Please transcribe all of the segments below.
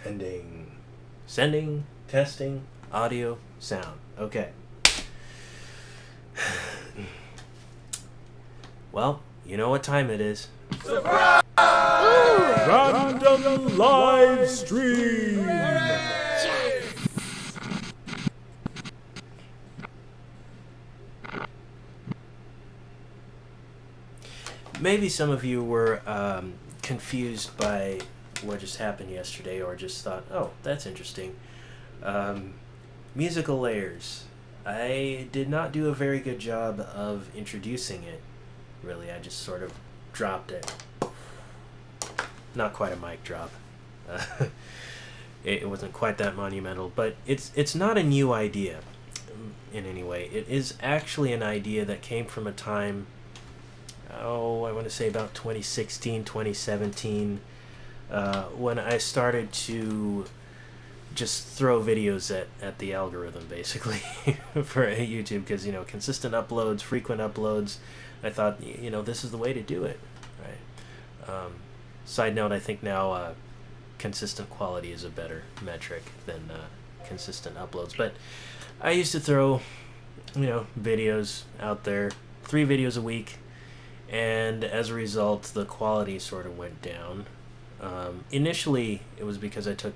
Sending, testing, audio, sound. Okay. Well, you know what time it is. Surprise! Random live stream. Maybe some of you were confused by what just happened yesterday, or just thought, oh, that's interesting. Musical layers. I did not do a very good job of introducing it, really. I just sort of dropped it. Not quite a mic drop. It wasn't quite that monumental, but it's not a new idea in any way. It is actually an idea that came from a time, I want to say about 2016, 2017, when I started to just throw videos at the algorithm, basically, for YouTube, because, consistent uploads, frequent uploads, I thought, this is the way to do it, right? Side note, I think now consistent quality is a better metric than consistent uploads, but I used to throw, videos out there, 3 videos a week, and as a result, the quality sort of went down. Initially, it was because I took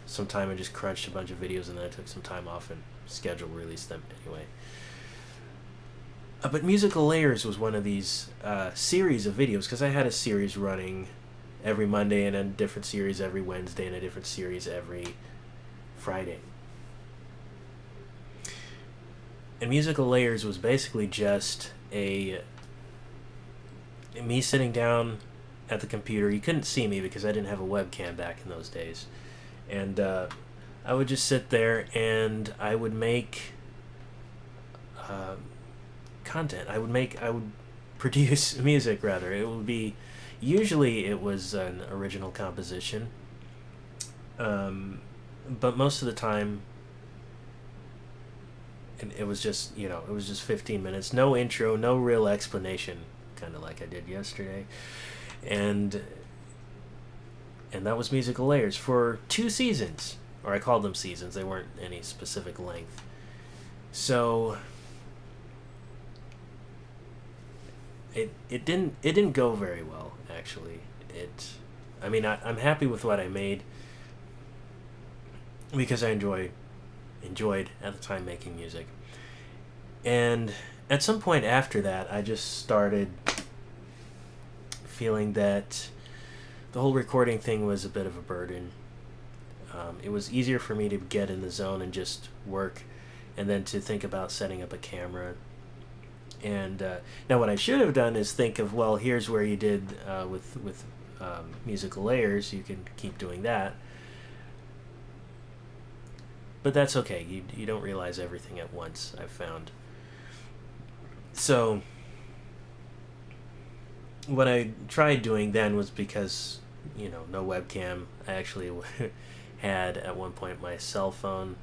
some time and just crunched a bunch of videos, and then I took some time off and scheduled released them anyway. But Musical Layers was one of these series of videos, because I had a series running every Monday, and a different series every Wednesday, and a different series every Friday. And Musical Layers was basically just me sitting down at the computer. You couldn't see me because I didn't have a webcam back in those days. And I would just sit there and I would make content. I would produce music, rather. It would be, usually it was an original composition. But most of the time, it was just, it was just 15 minutes. No intro, no real explanation, kind of like I did yesterday. And that was Musical Layers for 2 seasons, or I called them seasons. They weren't any specific length. So it didn't go very well, actually. I'm happy with what I made, because I enjoyed at the time making music. And at some point after that, I just started feeling that the whole recording thing was a bit of a burden. It was easier for me to get in the zone and just work, and then to think about setting up a camera. And now what I should have done is think of, well, here's where you did with Musical Layers. You can keep doing that. But that's okay. You don't realize everything at once, I've found. So what I tried doing then was, because, no webcam, I actually had at one point my cell phone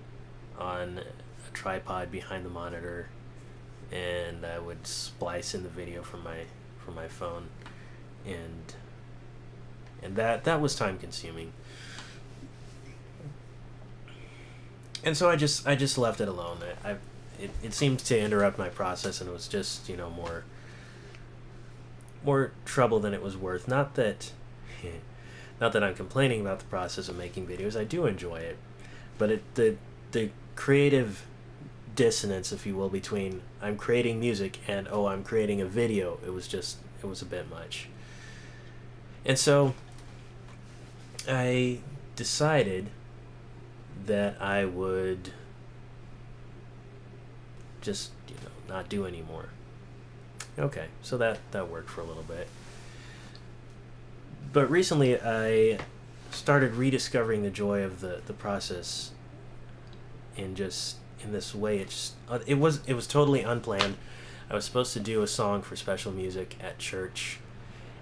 on a tripod behind the monitor, and I would splice in the video from my phone, and that was time consuming. And so I just left it alone. It seemed to interrupt my process, and it was just, more trouble than it was worth. Not that I'm complaining about the process of making videos. I do enjoy it, but the creative dissonance, if you will, between I'm creating music and I'm creating a video, it was a bit much. And so I decided that I would just, not do anymore. Okay, so that worked for a little bit. But recently I started rediscovering the joy of the process in this way. It was totally unplanned. I was supposed to do a song for special music at church,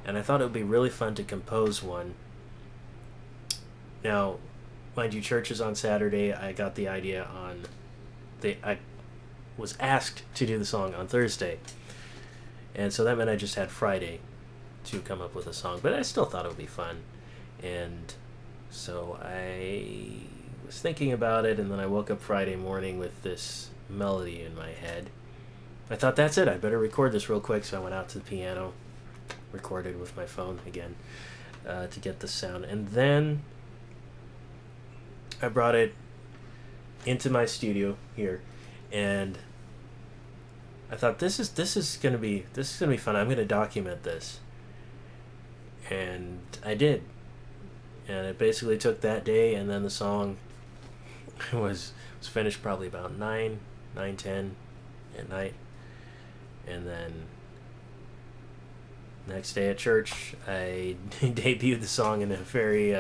and I thought it would be really fun to compose one. Now, mind you, church is on Saturday. I got the idea I was asked to do the song on Thursday. And so that meant I just had Friday to come up with a song. But I still thought it would be fun. And So I was thinking about it, and then I woke up Friday morning with this melody in my head. I thought, that's it, I better record this real quick, so I went out to the piano, recorded with my phone again, to get the sound. And then I brought it into my studio here, and I thought, this is gonna be fun. I'm gonna document this, and I did. And it basically took that day, and then the song was finished probably about 9:10 at night, and then next day at church I debuted the song in a very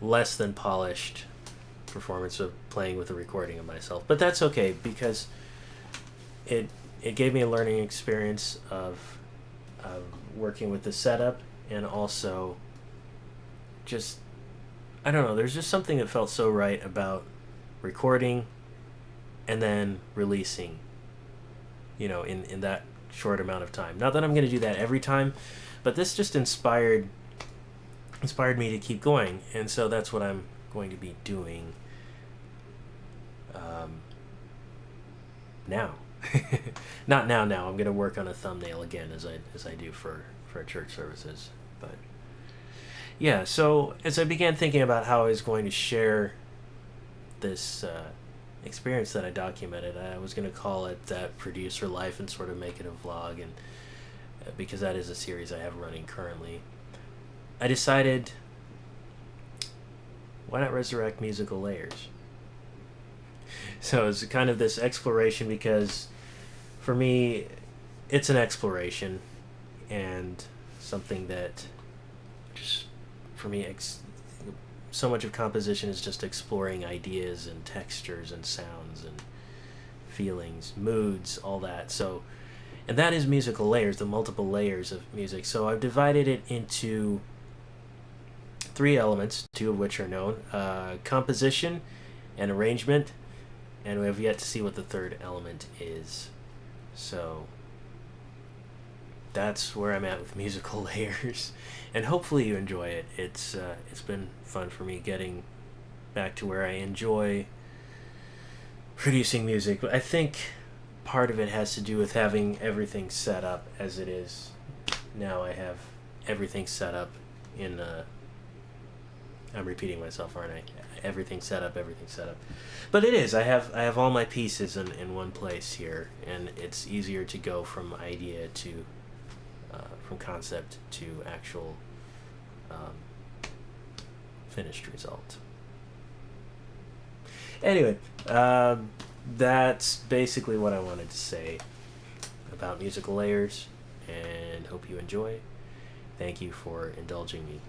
less than polished performance of playing with a recording of myself. But that's okay, because it gave me a learning experience of working with the setup, and also just, I don't know, there's just something that felt so right about recording and then releasing, in that short amount of time. Not that I'm going to do that every time, but this just inspired me to keep going, and so that's what I'm going to be doing now. Not now. I'm going to work on a thumbnail again, as I do for church services. But yeah, so as I began thinking about how I was going to share this experience that I documented, I was going to call it that Producer Life, and sort of make it a vlog, and because that is a series I have running currently, I decided, why not resurrect Musical Layers? So it's kind of this exploration, because for me, it's an exploration, and something that just, for me, so much of composition is just exploring ideas and textures and sounds and feelings, moods, all that. So, and that is Musical Layers, the multiple layers of music. So I've divided it into 3 elements, 2 of which are known: composition and arrangement, and we have yet to see what the 3rd element is. So that's where I'm at with Musical Layers, and hopefully you enjoy it. It's been fun for me getting back to where I enjoy producing music. I think part of it has to do with having everything set up as it is now. I have everything set up in I'm repeating myself, aren't I? Everything set up. But it is. I have all my pieces in one place here, and it's easier to go from idea to from concept to actual finished result. Anyway, that's basically what I wanted to say about Musical Layers, and hope you enjoy. Thank you for indulging me.